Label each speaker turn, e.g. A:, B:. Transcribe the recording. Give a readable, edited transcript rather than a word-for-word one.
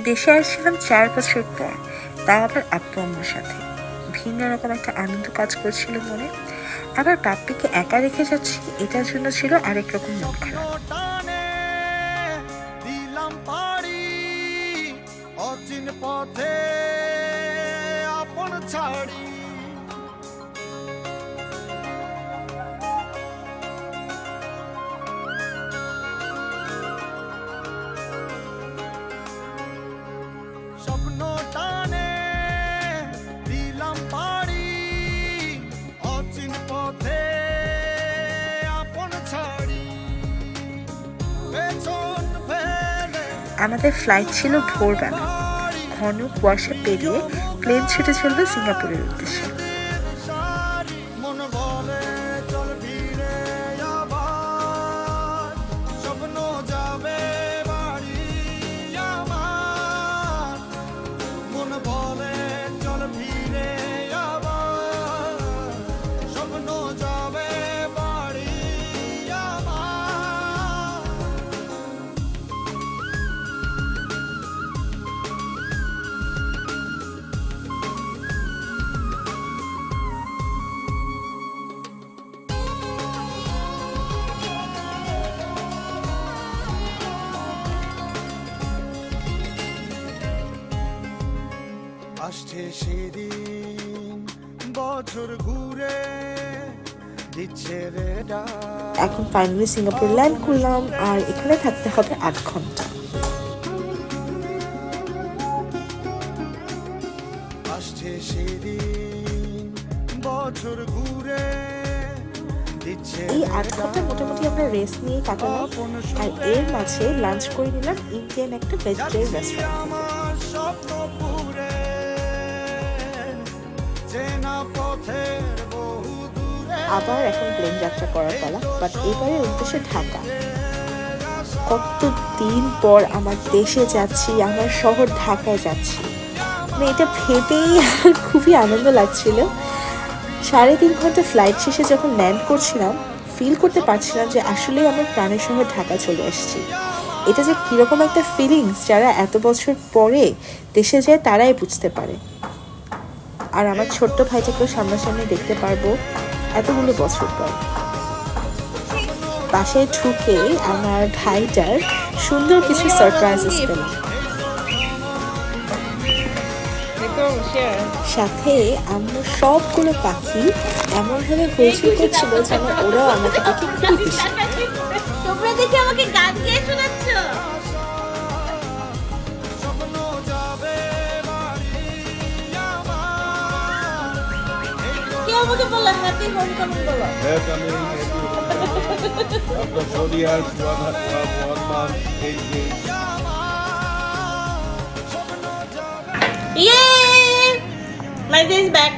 A: দেশে আসছিলাম 4 বছর পর, তাও আবার আব্বু আম্মুর সাথে। ভিন্ন রকম একটা আনন্দ কাজ করছিল মনে। আবার বাপ্পিকে একা রেখে যাচ্ছি, এটার জন্য ছিল আরেক রকম মন খারাপ।
B: পথে আপন ছাড়ি স্বপ্ন টানে দিলাম পাড়ি অচিন পথে আপন ছাড়ি পেছন ফেলে।
A: আমাদের ফ্লাইট ছিল ভোরবেলা। ঘন কুয়াশা পেরিয়ে প্লেন ছুটে চলবে সিঙ্গাপুরের উদ্দেশ্যে।
B: আসছে সেদিন বছর ঘুরে দিচ্ছে রে ডাক।
A: এখন ফাইনালি সিঙ্গাপুর ল্যান্ড করলাম, আর এখানে থাকতে হবে 8 ঘন্টা।
B: আসছে সেদিন বছর ঘুরে দিচ্ছে।
A: এই 8 ঘন্টা মোটামুটি আমরা রেস্ট নিয়ে কাটালাম, আর এর মাঝে লাঞ্চ করে নিলাম ইন্ডিয়ান একটা ভেজিটেরিয়ান রেস্টুরেন্ট থেকে। আবার এখন প্লেন যাত্রা করার পালা, বাট এবারে উদ্দেশ্যে ঢাকা। কতদিন পর আমার দেশে যাচ্ছি, আমার শহর ঢাকায় যাচ্ছি, মানে এটা ভেবেই আমার খুবই আনন্দ লাগছিল। 3.5 ঘন্টা ফ্লাইট শেষে যখন ল্যান্ড করছিলাম, ফিল করতে পারছিলাম যে আসলেই আমার প্রাণের শহর ঢাকা চলে আসছি। এটা যে কীরকম একটা ফিলিংস, যারা এত বছর পরে দেশে যায় তারাই বুঝতে পারে। আর আমার ছোট্ট ভাইটাকেও সামনাসামনি দেখতে পারবো এতগুলো বছর পর। বাসায় ঢুকে আমার ভাইটার সুন্দর কিছু সারপ্রাইজেস পেলাম। সাথে আম্মু সবগুলো পাখি এমনভাবে হইচই করছিল যেন ওরাও আমাকে দেখে খুবই খুশি।
C: তোমরা দেখে আমাকে গান গেয়ে শোনাচ্ছ। কেউ আমাকে বললো হ্যাপি হোম কামিং বলো।
D: After 4 years, 1 month, 8 days.
C: Yay! My day is back.